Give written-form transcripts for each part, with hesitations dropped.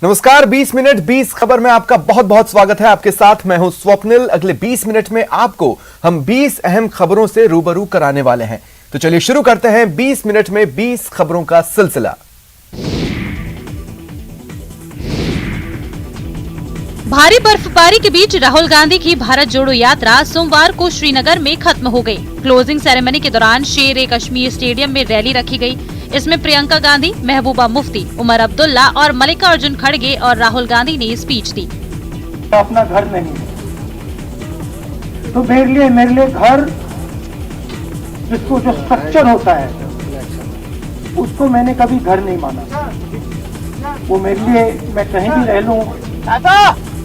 नमस्कार, 20 मिनट 20 खबर में आपका बहुत बहुत स्वागत है। आपके साथ मैं हूं स्वप्निल। अगले 20 मिनट में आपको हम 20 अहम खबरों से रूबरू कराने वाले हैं। तो चलिए शुरू करते हैं 20 मिनट में 20 खबरों का सिलसिला। भारी बर्फबारी के बीच राहुल गांधी की भारत जोड़ो यात्रा सोमवार को श्रीनगर में खत्म हो गई। क्लोजिंग सेरेमनी के दौरान शेर-ए-कश्मीर स्टेडियम में रैली रखी गई। इसमें प्रियंका गांधी, महबूबा मुफ्ती, उमर अब्दुल्ला और मल्लिकार्जुन खड़गे और राहुल गांधी ने स्पीच दी। अपना घर नहीं, तो मेरे लिए घर जिसको जो स्ट्रक्चर होता है उसको मैंने कभी घर नहीं माना। वो मेरे लिए मैं कहीं भी रह लूं,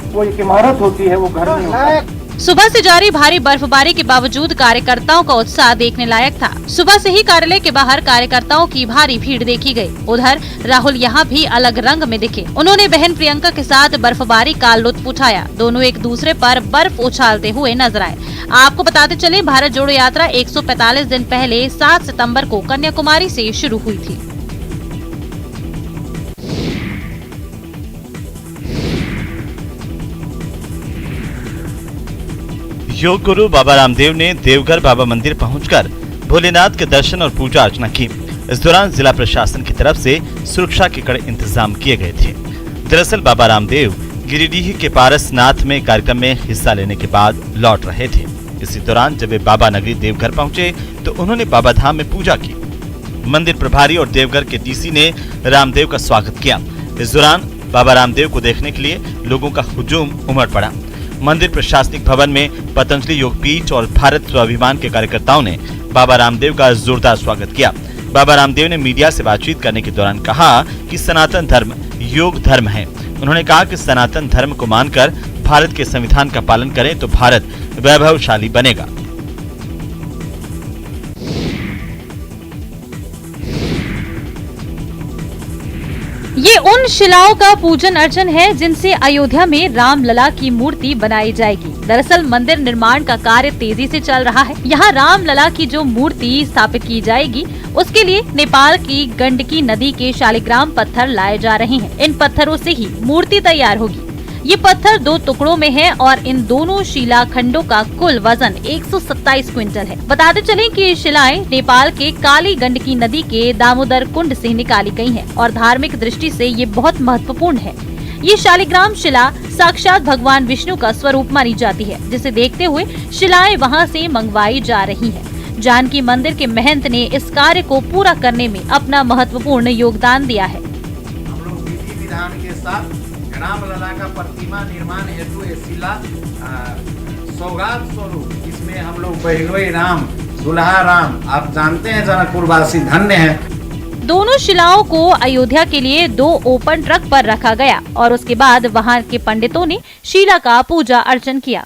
वो एक इमारत होती है, वो घर नहीं होता। सुबह से जारी भारी बर्फबारी के बावजूद कार्यकर्ताओं का उत्साह देखने लायक था। सुबह से ही कार्यालय के बाहर कार्यकर्ताओं की भारी भीड़ देखी गई। उधर राहुल यहाँ भी अलग रंग में दिखे। उन्होंने बहन प्रियंका के साथ बर्फबारी का लुत्फ उठाया। दोनों एक दूसरे पर बर्फ उछालते हुए नजर आए। आपको बताते चले, भारत जोड़ो यात्रा 145 दिन पहले 7 सितम्बर को कन्याकुमारी से शुरू हुई थी। योग गुरु बाबा रामदेव ने देवघर बाबा मंदिर पहुंचकर भोलेनाथ के दर्शन और पूजा अर्चना की। इस दौरान जिला प्रशासन की तरफ से सुरक्षा के कड़े इंतजाम किए गए थे। दरअसल बाबा रामदेव गिरिडीह के पारसनाथ में कार्यक्रम में हिस्सा लेने के बाद लौट रहे थे। इसी दौरान जब वे बाबा नगरी देवघर पहुंचे तो उन्होंने बाबा धाम में पूजा की। मंदिर प्रभारी और देवघर के डीसी ने रामदेव का स्वागत किया। इस दौरान बाबा रामदेव को देखने के लिए लोगों का हुजूम उमड़ पड़ा। मंदिर प्रशासनिक भवन में पतंजलि योग पीठ और भारत स्वाभिमान के कार्यकर्ताओं ने बाबा रामदेव का जोरदार स्वागत किया। बाबा रामदेव ने मीडिया से बातचीत करने के दौरान कहा कि सनातन धर्म योग धर्म है। उन्होंने कहा कि सनातन धर्म को मानकर भारत के संविधान का पालन करें तो भारत वैभवशाली बनेगा। ये उन शिलाओं का पूजन अर्चन है जिनसे अयोध्या में रामलला की मूर्ति बनाई जाएगी। दरअसल मंदिर निर्माण का कार्य तेजी से चल रहा है। यहाँ रामलला की जो मूर्ति स्थापित की जाएगी उसके लिए नेपाल की गंडकी नदी के शालिग्राम पत्थर लाए जा रहे हैं। इन पत्थरों से ही मूर्ति तैयार होगी। ये पत्थर 2 टुकड़ों में है और इन दोनों शिला खंडों का कुल वजन 127 क्विंटल है। बताते चलें कि ये शिलाएं नेपाल के काली गंडकी नदी के दामोदर कुंड से निकाली गई हैं और धार्मिक दृष्टि से ये बहुत महत्वपूर्ण है। ये शालिग्राम शिला साक्षात भगवान विष्णु का स्वरूप मानी जाती है, जिसे देखते हुए शिलाएं वहाँ से मंगवाई जा रही है। जानकी मंदिर के महंत ने इस कार्य को पूरा करने में अपना महत्वपूर्ण योगदान दिया है। हम लोग विधि विधान के साथ रामलला का प्रतिमा निर्माण हेतु शिला सौगात स्वरूप, इसमें हम लोग बहनोई राम, दुल्हा राम, आप जानते हैं जनकपुर वासी धन्य है। दोनों शिलाओं को अयोध्या के लिए 2 ओपन ट्रक पर रखा गया और उसके बाद वहां के पंडितों ने शिला का पूजा अर्चन किया।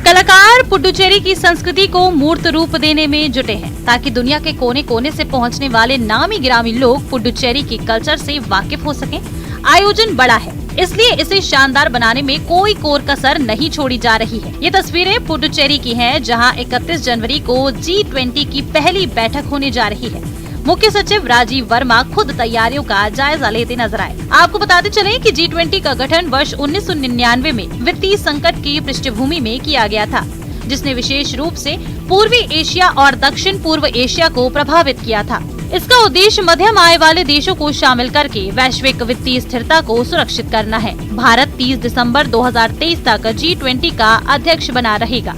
कलाकार पुडुचेरी की संस्कृति को मूर्त रूप देने में जुटे हैं ताकि दुनिया के कोने कोने से पहुंचने वाले नामी गिरामी लोग पुडुचेरी के कल्चर से वाकिफ हो सकें। आयोजन बड़ा है, इसलिए इसे शानदार बनाने में कोई कोर कसर नहीं छोड़ी जा रही है। ये तस्वीरें पुडुचेरी की हैं, जहां 31 जनवरी को G20 की पहली बैठक होने जा रही है। मुख्य सचिव राजीव वर्मा खुद तैयारियों का जायजा लेते नजर आए। आपको बताते चलें कि G20 का गठन वर्ष 1999 में वित्तीय संकट की पृष्ठभूमि में किया गया था, जिसने विशेष रूप से पूर्वी एशिया और दक्षिण पूर्व एशिया को प्रभावित किया था। इसका उद्देश्य मध्यम आय वाले देशों को शामिल करके वैश्विक वित्तीय स्थिरता को सुरक्षित करना है। भारत 30 दिसंबर 2023 तक G20 का अध्यक्ष बना रहेगा।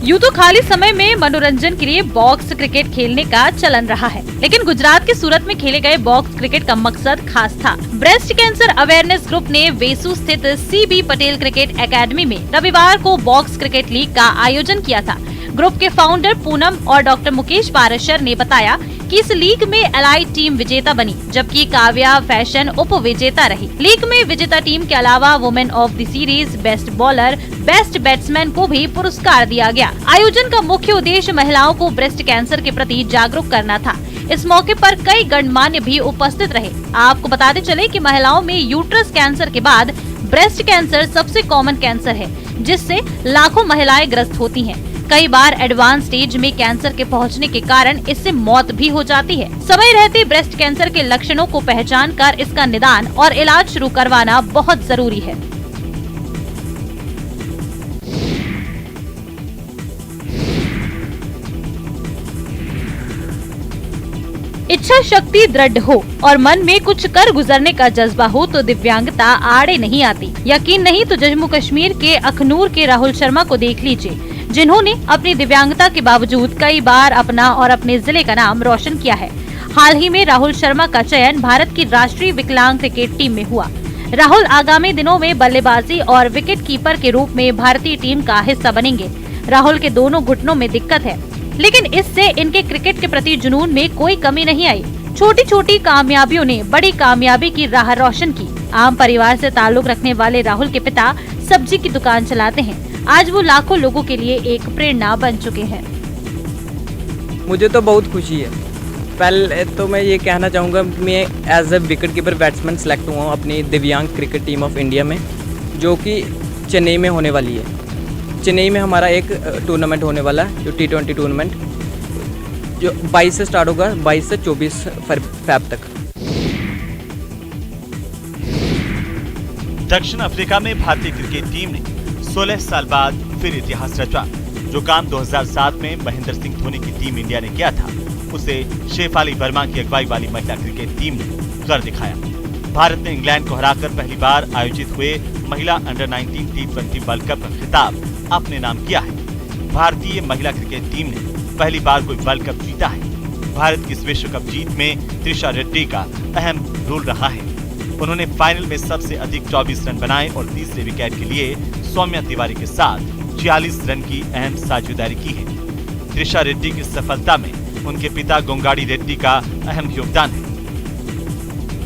यूं तो खाली समय में मनोरंजन के लिए बॉक्स क्रिकेट खेलने का चलन रहा है, लेकिन गुजरात के सूरत में खेले गए बॉक्स क्रिकेट का मकसद खास था। ब्रेस्ट कैंसर अवेयरनेस ग्रुप ने वेसू स्थित CB पटेल क्रिकेट एकेडमी में रविवार को बॉक्स क्रिकेट लीग का आयोजन किया था। ग्रुप के फाउंडर पूनम और डॉक्टर मुकेश पाराशर ने बताया कि इस लीग में एलाइड टीम विजेता बनी, जबकि काव्या फैशन उप विजेता रही। लीग में विजेता टीम के अलावा women of the series, best bowler, best batsman को भी पुरस्कार दिया गया। आयोजन का मुख्य उद्देश्य महिलाओं को ब्रेस्ट कैंसर के प्रति जागरूक करना था। इस मौके पर कई गणमान्य भी उपस्थित रहे। आपको बताते चले कि महिलाओं में यूट्रस कैंसर के बाद ब्रेस्ट कैंसर सबसे कॉमन कैंसर है जिससे लाखों महिलाएं ग्रस्त होती हैं। कई बार एडवांस स्टेज में कैंसर के पहुंचने के कारण इससे मौत भी हो जाती है। समय रहते ब्रेस्ट कैंसर के लक्षणों को पहचान कर इसका निदान और इलाज शुरू करवाना बहुत जरूरी है। इच्छा शक्ति दृढ़ हो और मन में कुछ कर गुजरने का जज्बा हो तो दिव्यांगता आड़े नहीं आती। यकीन नहीं तो जम्मू कश्मीर के अखनूर के राहुल शर्मा को देख लीजिए, जिन्होंने अपनी दिव्यांगता के बावजूद कई बार अपना और अपने जिले का नाम रोशन किया है। हाल ही में राहुल शर्मा का चयन भारत की राष्ट्रीय विकलांग क्रिकेट टीम में हुआ। राहुल आगामी दिनों में बल्लेबाजी और विकेट कीपर के रूप में भारतीय टीम का हिस्सा बनेंगे। राहुल के दोनों घुटनों में दिक्कत है, लेकिन इससे इनके क्रिकेट के प्रति जुनून में कोई कमी नहीं आई। छोटी छोटी कामयाबियों ने बड़ी कामयाबी की राह रोशन की। आम परिवार से ताल्लुक रखने वाले राहुल के पिता सब्जी की दुकान चलाते हैं। आज वो लाखों लोगों के लिए एक प्रेरणा बन चुके हैं। मुझे तो बहुत खुशी है। पहले तो मैं ये कहना चाहूँगा, मैं as a wicket keeper batsman select हुआ हूँ अपनी दिव्यांग क्रिकेट टीम ऑफ इंडिया में, जो कि चेन्नई में होने वाली है। चेन्नई में हमारा एक टूर्नामेंट होने वाला है, जो T20 टूर्नामेंट, जो 22 से स्टार्ट होगा, 22 से 24 फरवरी तक। दक्षिण अफ्रीका में भारतीय क्रिकेट टीम ने 16 साल बाद फिर इतिहास रचा। जो काम 2007 में महेंद्र सिंह धोनी की टीम इंडिया ने किया था, उसे शेफाली वर्मा की अगुवाई वाली महिला क्रिकेट टीम ने कर दिखाया। भारत ने इंग्लैंड को हराकर पहली बार आयोजित हुए महिला अंडर 19 T20 वर्ल्ड कप का खिताब अपने नाम किया है। भारतीय महिला क्रिकेट टीम ने पहली बार कोई वर्ल्ड कप जीता है। भारत की इस विश्व कप जीत में त्रिशा रेड्डी का अहम रोल रहा है। उन्होंने फाइनल में सबसे अधिक 24 रन बनाए और तीसरे विकेट के लिए सौम्या तिवारी के साथ 46 रन की अहम साझेदारी की है। त्रिशा रेड्डी की सफलता में उनके पिता गोंगाड़ी रेड्डी का अहम योगदान है।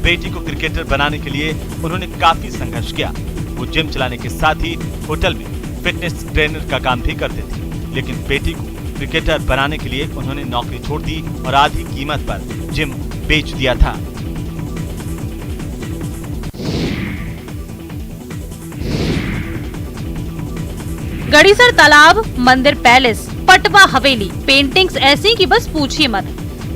बेटी को क्रिकेटर बनाने के लिए उन्होंने काफी संघर्ष किया। वो जिम चलाने के साथ ही होटल में फिटनेस ट्रेनर का काम भी करते थे, लेकिन बेटी को क्रिकेटर बनाने के लिए उन्होंने नौकरी छोड़ दी और आधी कीमत पर जिम बेच दिया था। गड़ीसर तालाब, मंदिर पैलेस, पटवा हवेली, पेंटिंग्स ऐसी कि बस पूछिए मत।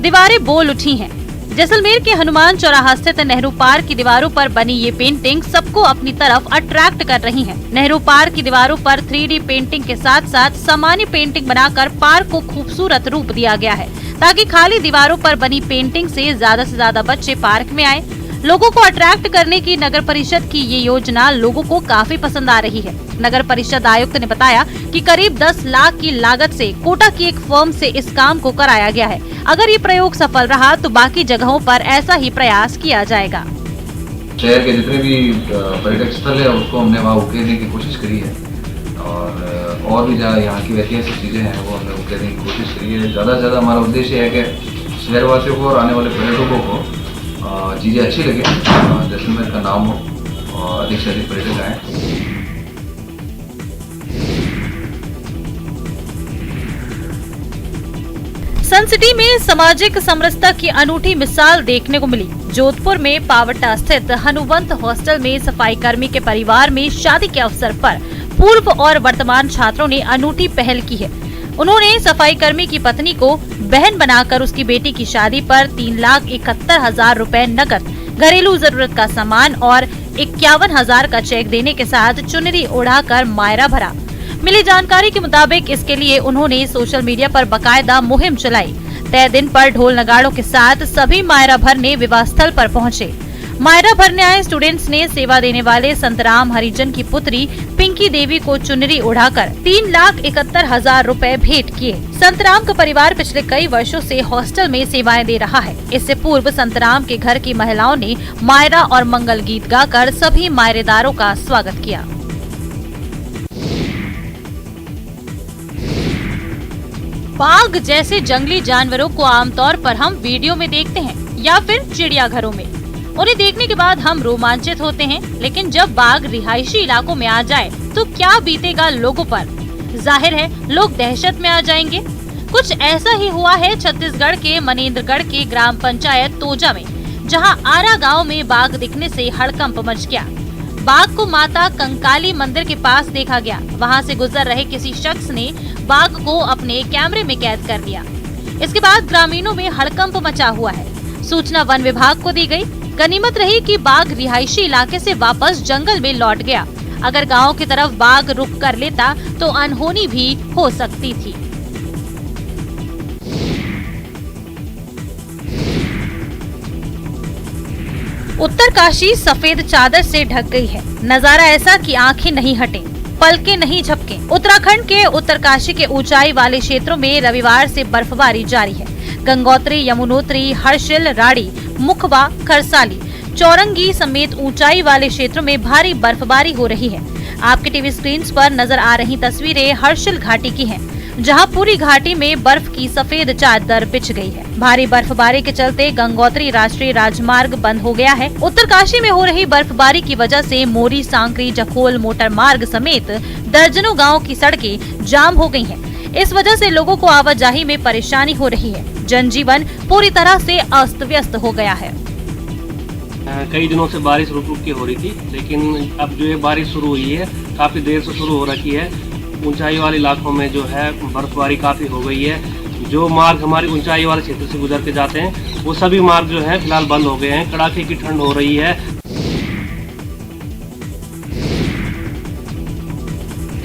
दीवारें बोल उठी हैं। जैसलमेर के हनुमान चौराहा स्थित नेहरू पार्क की दीवारों पर बनी ये पेंटिंग सबको अपनी तरफ अट्रैक्ट कर रही हैं। नेहरू पार्क की दीवारों पर 3D पेंटिंग के साथ साथ सामान्य पेंटिंग बनाकर पार्क को खूबसूरत रूप दिया गया है, ताकि खाली दीवारों पर बनी पेंटिंग से ज्यादा बच्चे पार्क में आए। लोगों को अट्रैक्ट करने की नगर परिषद की ये योजना लोगों को काफी पसंद आ रही है। नगर परिषद आयुक्त ने बताया कि करीब 10 लाख की लागत से कोटा की एक फर्म से इस काम को कराया गया है। अगर ये प्रयोग सफल रहा तो बाकी जगहों पर ऐसा ही प्रयास किया जाएगा। शहर के जितने भी पर्यटक स्थल है उसको हमने वहाँ उकेरने की कोशिश करी है, और भी जहाँ यहाँ की ऐतिहासिक चीज़ें हैं वो हमने उकेरने की कोशिश करी है। ज़्यादा से ज़्यादा हमारा उद्देश्य है कि शहरवासियों को और आने वाले पर्यटकों को चीज़ें अच्छी लगे, जैसलमेर का नाम हो और अधिक से अधिक पर्यटक आए। सन सिटी में सामाजिक समरसता की अनूठी मिसाल देखने को मिली। जोधपुर में पावटा स्थित हनुवंत हॉस्टल में सफाई कर्मी के परिवार में शादी के अवसर पर पूर्व और वर्तमान छात्रों ने अनूठी पहल की है। उन्होंने सफाई कर्मी की पत्नी को बहन बनाकर उसकी बेटी की शादी पर 3,71,000 रुपए नकद, घरेलू जरूरत का सामान और 51,000 का चेक देने के साथ चुनरी ओढ़ाकर मायरा भरा। मिली जानकारी के मुताबिक इसके लिए उन्होंने सोशल मीडिया पर बकायदा मुहिम चलाई। तय दिन पर ढोल नगाड़ों के साथ सभी मायरा भरने विवाह स्थल पर पहुंचे। मायरा भरने आए स्टूडेंट्स ने सेवा देने वाले संतराम हरिजन की पुत्री पिंकी देवी को चुनरी उड़ाकर 3,71,000 रुपए भेंट किए। संतराम का परिवार पिछले कई वर्षों से हॉस्टल में सेवाएं दे रहा है। इससे पूर्व संतराम के घर की महिलाओं ने मायरा और मंगल गीत गाकर सभी मायरेदारों का स्वागत किया। बाघ जैसे जंगली जानवरों को आमतौर पर हम वीडियो में देखते हैं या फिर चिड़ियाघरों में। उन्हें देखने के बाद हम रोमांचित होते हैं, लेकिन जब बाघ रिहायशी इलाकों में आ जाए तो क्या बीतेगा लोगों पर? जाहिर है लोग दहशत में आ जाएंगे। कुछ ऐसा ही हुआ है छत्तीसगढ़ के मनेन्द्रगढ़ के ग्राम पंचायत तोजा में, जहां आरा गांव में बाघ दिखने से हड़कंप मच गया। बाघ को माता कंकाली मंदिर के पास देखा गया। वहां से गुजर रहे किसी शख्स ने बाघ को अपने कैमरे में कैद कर लिया। इसके बाद ग्रामीणों में हड़कंप मचा हुआ है। सूचना वन विभाग को दी गई। गनीमत रही कि बाघ रिहायशी इलाके से वापस जंगल में लौट गया। अगर गांव की तरफ बाघ रुख कर लेता तो अनहोनी भी हो सकती थी। उत्तरकाशी सफेद चादर से ढक गई है। नजारा ऐसा कि आंखें नहीं हटे, पलकें नहीं झपके। उत्तराखंड के उत्तरकाशी के ऊंचाई वाले क्षेत्रों में रविवार से बर्फबारी जारी है। गंगोत्री, यमुनोत्री, हर्षिल, राड़ी, मुखबा, खरसाली, चौरंगी समेत ऊंचाई वाले क्षेत्रों में भारी बर्फबारी हो रही है। आपके टीवी स्क्रीन पर नजर आ रही तस्वीरें हर्षिल घाटी की हैं, जहां पूरी घाटी में बर्फ की सफेद चादर बिछ गई है। भारी बर्फबारी के चलते गंगोत्री राष्ट्रीय राजमार्ग बंद हो गया है। उत्तरकाशी में हो रही बर्फबारी की वजह से मोरी, सांकरी, जखोल मोटर मार्ग समेत दर्जनों गाँव की सड़कें जाम हो गयी है। इस वजह से लोगों को आवाजाही में परेशानी हो रही है। जनजीवन पूरी तरह से अस्त व्यस्त हो गया है। कई दिनों से बारिश रुक रुक के हो रही थी, लेकिन अब जो ये बारिश शुरू हुई है काफ़ी देर से शुरू हो रखी है। ऊंचाई वाले इलाकों में जो है बर्फबारी काफ़ी हो गई है। जो मार्ग हमारे ऊंचाई वाले क्षेत्र से गुजर के जाते हैं वो सभी मार्ग जो है फिलहाल बंद हो गए हैं। कड़ाके की ठंड हो रही है।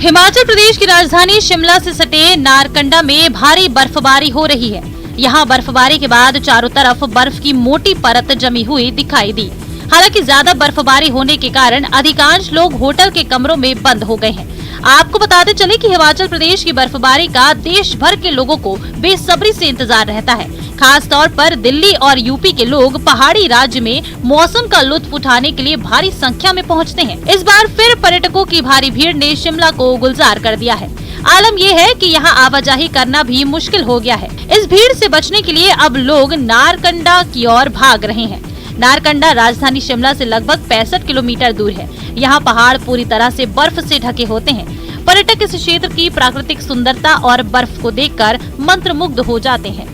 हिमाचल प्रदेश की राजधानी शिमला से सटे नारकंडा में भारी बर्फबारी हो रही है। यहाँ बर्फबारी के बाद चारों तरफ बर्फ की मोटी परत जमी हुई दिखाई दी। हालांकि ज्यादा बर्फबारी होने के कारण अधिकांश लोग होटल के कमरों में बंद हो गए हैं। आपको बताते चले कि हिमाचल प्रदेश की बर्फबारी का देश भर के लोगों को बेसब्री से इंतजार रहता है। खास तौर पर दिल्ली और यूपी के लोग पहाड़ी राज्य में मौसम का लुत्फ उठाने के लिए भारी संख्या में पहुंचते हैं। इस बार फिर पर्यटकों की भारी भीड़ ने शिमला को गुलजार कर दिया है। आलम यह है कि यहाँ आवाजाही करना भी मुश्किल हो गया है। इस भीड़ से बचने के लिए अब लोग नारकंडा की ओर भाग रहे हैं। नारकंडा राजधानी शिमला से लगभग 65 किलोमीटर दूर है। यहाँ पहाड़ पूरी तरह से बर्फ से ढके होते हैं। पर्यटक इस क्षेत्र की प्राकृतिक सुंदरता और बर्फ को देखकर मंत्रमुग्ध हो जाते हैं।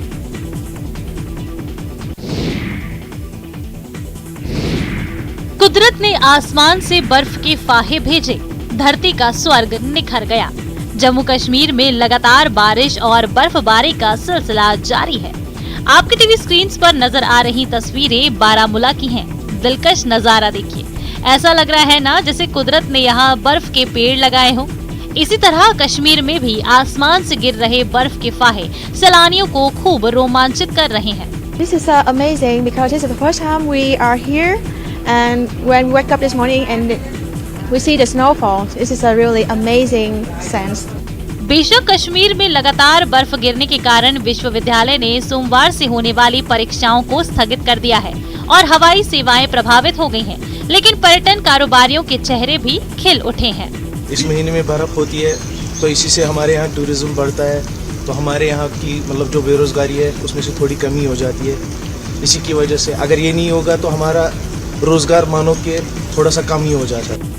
कुदरत ने आसमान से बर्फ के फाहे भेजे, धरती का स्वर्ग निखर गया। जम्मू कश्मीर में लगातार बारिश और बर्फबारी का सिलसिला जारी है। आपके टीवी स्क्रीन पर नजर आ रही तस्वीरें बारामूला की हैं। दिलकश नजारा देखिए, ऐसा लग रहा है ना जैसे कुदरत ने यहाँ बर्फ के पेड़ लगाए हों। इसी तरह कश्मीर में भी आसमान से गिर रहे बर्फ के फाहे सैलानियों को खूब रोमांचित कर रहे हैं। This is amazing because this is the first time we are here, and when we wake up this morning and we see the snowfall, this is a really amazing sense. बेशक कश्मीर में लगातार बर्फ गिरने के कारण विश्वविद्यालय ने सोमवार से होने वाली परीक्षाओं को स्थगित कर दिया है और हवाई सेवाएं प्रभावित हो गई हैं, लेकिन पर्यटन कारोबारियों के चेहरे भी खिल उठे हैं। इस महीने में बर्फ होती है तो इसी से हमारे यहाँ टूरिज्म बढ़ता है, तो हमारे यहाँ की मतलब जो बेरोजगारी है उसमें से थोड़ी कमी हो जाती है। इसी की वजह से अगर ये नहीं होगा तो हमारा रोजगार मानो के थोड़ा सा कम ही हो जाता है।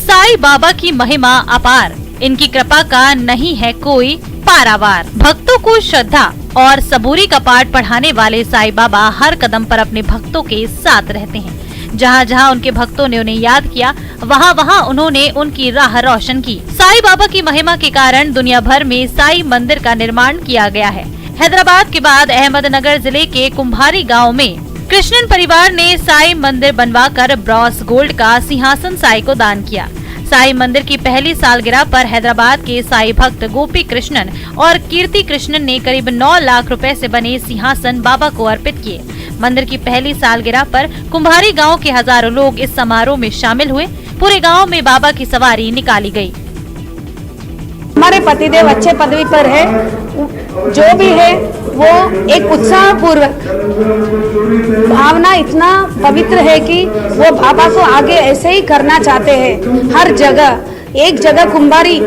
साईं बाबा की महिमा अपार, इनकी कृपा का नहीं है कोई पारावार। भक्तों को श्रद्धा और सबूरी का पाठ पढ़ाने वाले साईं बाबा हर कदम पर अपने भक्तों के साथ रहते हैं। जहाँ जहाँ उनके भक्तों ने उन्हें याद किया, वहाँ वहाँ उन्होंने उनकी राह रोशन की। साईं बाबा की महिमा के कारण दुनिया भर में साईं मंदिर का निर्माण किया गया है। हैदराबाद के बाद अहमदनगर जिले के कुम्भारी गाँव में कृष्णन परिवार ने साईं मंदिर बनवाकर ब्रॉस गोल्ड का सिंहासन साईं को दान किया। साईं मंदिर की पहली सालगिरह पर हैदराबाद के साईं भक्त गोपी कृष्णन और कीर्ति कृष्णन ने करीब 9 लाख रुपए से बने सिंहासन बाबा को अर्पित किए। मंदिर की पहली सालगिरह पर कुम्भारी गांव के हजारों लोग इस समारोह में शामिल हुए। पूरे गांव में बाबा की सवारी निकाली गई। हमारे पतिदेव अच्छे पदवी पर है, जो भी है वो एक उत्साह पूर्वक भावना इतना पवित्र है कि वो बाबा को आगे ऐसे ही करना चाहते हैं। हर जगह, एक जगह कुम्भारी,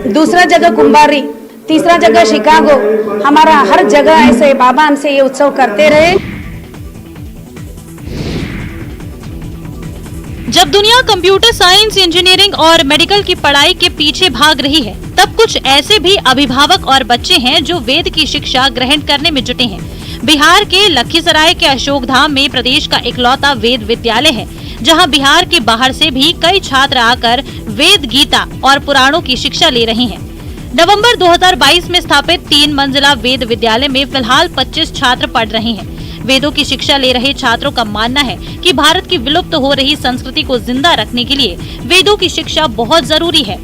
दूसरा जगह कुम्भारी, तीसरा जगह शिकागो, हमारा हर जगह ऐसे बाबा हमसे ये उत्सव करते रहे। जब दुनिया कंप्यूटर साइंस, इंजीनियरिंग और मेडिकल की पढ़ाई के पीछे भाग रही है, तब कुछ ऐसे भी अभिभावक और बच्चे हैं जो वेद की शिक्षा ग्रहण करने में जुटे हैं। बिहार के लखीसराय के अशोकधाम में प्रदेश का इकलौता वेद विद्यालय है, जहां बिहार के बाहर से भी कई छात्र आकर वेद, गीता और पुराणों की शिक्षा ले रहे हैं। नवंबर 2022 में स्थापित 3 मंजिला वेद विद्यालय में फिलहाल 25 छात्र पढ़ रहे हैं। वेदों की शिक्षा ले रहे छात्रों का मानना है कि भारत की विलुप्त हो रही संस्कृति को जिंदा रखने के लिए वेदों की शिक्षा बहुत जरूरी है।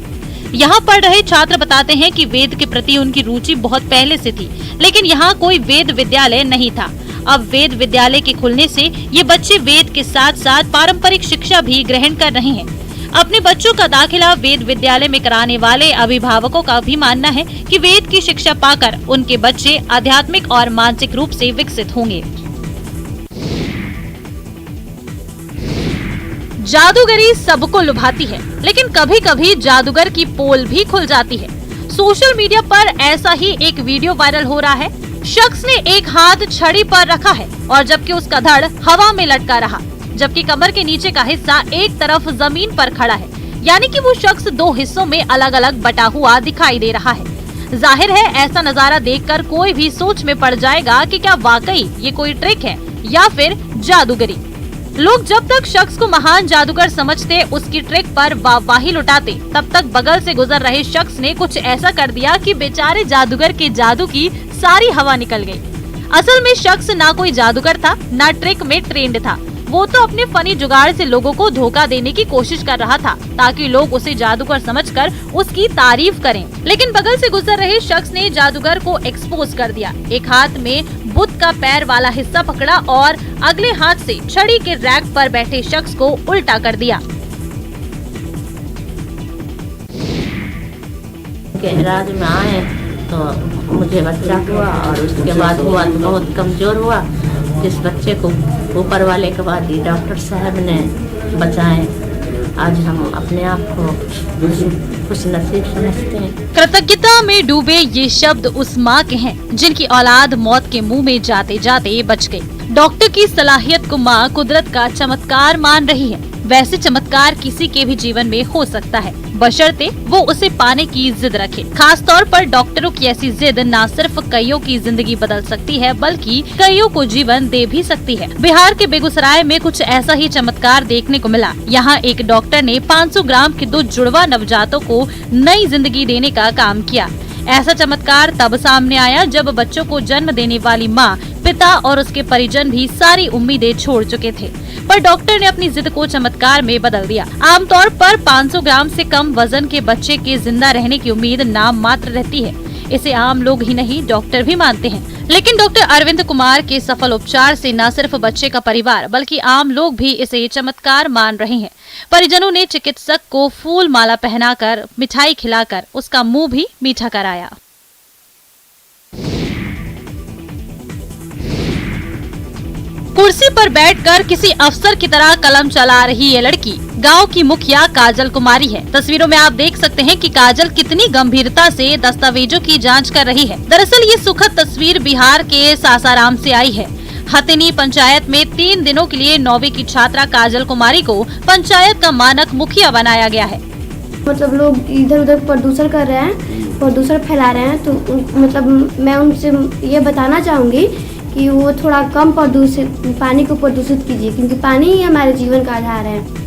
यहाँ पढ़ रहे छात्र बताते हैं कि वेद के प्रति उनकी रुचि बहुत पहले से थी, लेकिन यहाँ कोई वेद विद्यालय नहीं था। अब वेद विद्यालय के खुलने से ये बच्चे वेद के साथ साथ पारंपरिक शिक्षा भी ग्रहण कर रहे हैं। अपने बच्चों का दाखिला वेद विद्यालय में कराने वाले अभिभावकों का भी मानना है कि वेद की शिक्षा पाकर उनके बच्चे आध्यात्मिक और मानसिक रूप से विकसित होंगे। जादूगरी सबको लुभाती है, लेकिन कभी कभी जादूगर की पोल भी खुल जाती है। सोशल मीडिया पर ऐसा ही एक वीडियो वायरल हो रहा है। शख्स ने एक हाथ छड़ी पर रखा है और जबकि उसका धड़ हवा में लटका रहा, जबकि कमर के नीचे का हिस्सा एक तरफ जमीन पर खड़ा है, यानी कि वो शख्स 2 हिस्सों में अलग अलग बटा हुआ दिखाई दे रहा है। जाहिर है ऐसा नजारा देखकर कोई भी सोच में पड़ जाएगा कि क्या वाकई ये कोई ट्रिक है या फिर जादूगरी। लोग जब तक शख्स को महान जादूगर समझते, उसकी ट्रिक पर वाहवाही लुटाते, तब तक बगल से गुजर रहे शख्स ने कुछ ऐसा कर दिया कि बेचारे जादूगर के जादू की सारी हवा निकल गई। असल में शख्स ना कोई जादूगर था, ना ट्रिक में ट्रेंड था। वो तो अपने फनी जुगाड़ से लोगों को धोखा देने की कोशिश कर रहा था, ताकि लोग उसे जादूगर समझकर उसकी तारीफ करें। लेकिन बगल से गुजर रहे शख्स ने जादूगर को एक्सपोज कर दिया। एक हाथ में बुत का पैर वाला हिस्सा पकड़ा और अगले हाथ से छड़ी के रैक पर बैठे शख्स को उल्टा कर दिया। राज में आए तो मुझे बच्चा हुआ और उसके बाद हुआ तो बहुत कमजोर हुआ। जिस बच्चे को ऊपर वाले के बाद ही डॉक्टर साहब ने बचाए, आज हम अपने आप को खुश नसीब समझते हैं। कृतज्ञता में डूबे ये शब्द उस माँ के हैं जिनकी औलाद मौत के मुंह में जाते जाते बच गई। डॉक्टर की सलाहियत को माँ कुदरत का चमत्कार मान रही है। वैसे चमत्कार किसी के भी जीवन में हो सकता है, बशर्ते वो उसे पाने की जिद रखे। खास तौर पर डॉक्टरों की ऐसी जिद न सिर्फ कईयों की जिंदगी बदल सकती है, बल्कि कईयों को जीवन दे भी सकती है। बिहार के बेगूसराय में कुछ ऐसा ही चमत्कार देखने को मिला। यहाँ एक डॉक्टर ने 500 ग्राम के 2 जुड़वा नवजातों को नई जिंदगी देने का काम किया। ऐसा चमत्कार तब सामने आया जब बच्चों को जन्म देने वाली माँ, पिता और उसके परिजन भी सारी उम्मीदें छोड़ चुके थे, पर डॉक्टर ने अपनी जिद को चमत्कार में बदल दिया। आमतौर पर 500 ग्राम से कम वजन के बच्चे के जिंदा रहने की उम्मीद नाम मात्र रहती है। इसे आम लोग ही नहीं, डॉक्टर भी मानते हैं। लेकिन डॉक्टर अरविंद कुमार के सफल उपचार से न सिर्फ बच्चे का परिवार बल्कि आम लोग भी इसे चमत्कार मान रहे हैं। परिजनों ने चिकित्सक को फूल माला पहनाकर, मिठाई खिलाकर उसका मुंह भी मीठा कराया। कुर्सी पर बैठकर किसी अफसर की तरह कलम चला रही ये लड़की गांव की मुखिया काजल कुमारी है। तस्वीरों में आप देख सकते हैं कि काजल कितनी गंभीरता से दस्तावेजों की जांच कर रही है। दरअसल ये सुखद तस्वीर बिहार के सासाराम से आई है। हथिनी पंचायत में 3 दिनों के लिए 9वीं की छात्रा काजल कुमारी को पंचायत का मानक मुखिया बनाया गया है। मतलब लोग इधर उधर प्रदूषण कर रहे हैं, प्रदूषण फैला रहे हैं, तो मतलब मैं उनसे ये बताना चाहूँगी कि वो थोड़ा कम पानी को प्रदूषित कीजिए, क्योंकि पानी ही हमारे जीवन का आधार है।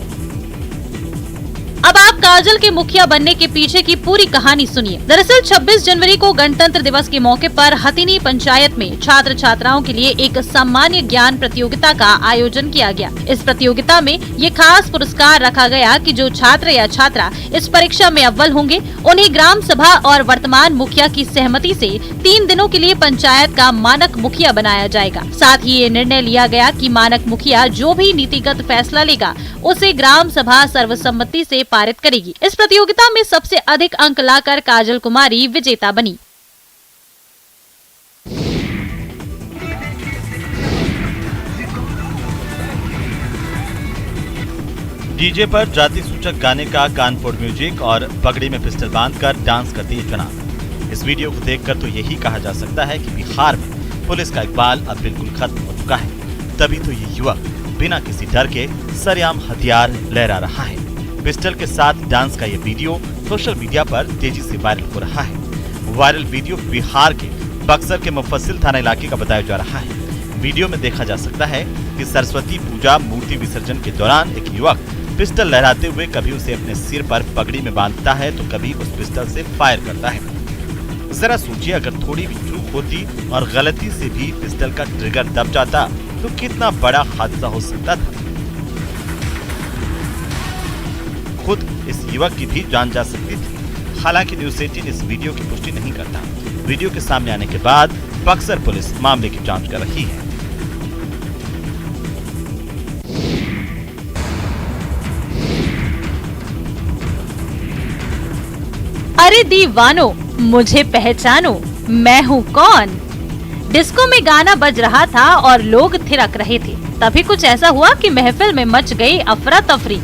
अब आप काजल के मुखिया बनने के पीछे की पूरी कहानी सुनिए। दरअसल 26 जनवरी को गणतंत्र दिवस के मौके पर हथिनी पंचायत में छात्र छात्राओं के लिए एक सामान्य ज्ञान प्रतियोगिता का आयोजन किया गया। इस प्रतियोगिता में ये खास पुरस्कार रखा गया कि जो छात्र या छात्रा इस परीक्षा में अव्वल होंगे, उन्हें ग्राम सभा और वर्तमान मुखिया की सहमति से 3 दिनों के लिए पंचायत का मानक मुखिया बनाया जाएगा। साथ ही ये निर्णय लिया गया कि मानक मुखिया जो भी नीतिगत फैसला लेगा, उसे ग्राम सभा सर्वसम्मति से पारित करेगी। इस प्रतियोगिता में सबसे अधिक अंक लाकर काजल कुमारी विजेता बनी। डीजे पर जाति सूचक गाने का कानफोड़ म्यूजिक और पगड़ी में पिस्टल बांधकर डांस करती है चुनाव। इस वीडियो को देखकर तो यही कहा जा सकता है कि बिहार में पुलिस का इकबाल अब बिल्कुल खत्म हो चुका है। तभी तो ये युवक बिना किसी डर के सरेआम हथियार लहरा रहा है। पिस्टल के साथ डांस का ये वीडियो सोशल मीडिया पर तेजी से वायरल हो रहा है। वायरल वीडियो बिहार के बक्सर के मुफस्सिल थाना इलाके का बताया जा रहा है। वीडियो में देखा जा सकता है कि सरस्वती पूजा मूर्ति विसर्जन के दौरान एक युवक पिस्टल लहराते हुए कभी उसे अपने सिर पर पगड़ी में बांधता है तो कभी उस पिस्टल से फायर करता है। जरा सोचिए, अगर थोड़ी भी चूक होती और गलती से भी पिस्टल का ट्रिगर दब जाता तो कितना बड़ा हादसा हो सकता था। खुद इस युवक की भी जान जा सकती थी। हालांकि न्यूज़ 18 इस वीडियो की पुष्टि नहीं करता। वीडियो के सामने आने के बाद बक्सर पुलिस मामले की जांच कर रही है। अरे दीवानो, मुझे पहचानो, मैं हूँ कौन। डिस्को में गाना बज रहा था और लोग थिरक रहे थे। तभी कुछ ऐसा हुआ कि महफिल में मच गई अफरा तफरी।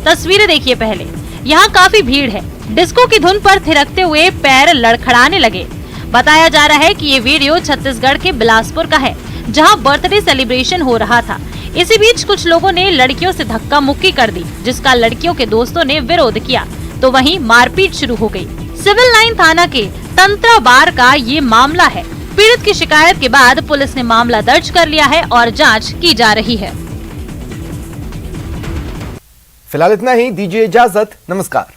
तस्वीरें देखिए पहले। यहाँ काफी भीड़ है। डिस्को की धुन पर थिरकते हुए पैर लड़खड़ाने लगे। बताया जा रहा है कि ये वीडियो छत्तीसगढ़ के बिलासपुर का है, जहाँ बर्थडे सेलिब्रेशन हो रहा था। इसी बीच कुछ लोगों ने लड़कियों से धक्का मुक्की कर दी, जिसका लड़कियों के दोस्तों ने विरोध किया तो वहीं मारपीट शुरू हो गई। सिविल लाइन थाना के तंत्रा बार का ये मामला है। पीड़ित की शिकायत के बाद पुलिस ने मामला दर्ज कर लिया है और जांच की जा रही है। फिलहाल इतना ही, दीजिए इजाजत, नमस्कार।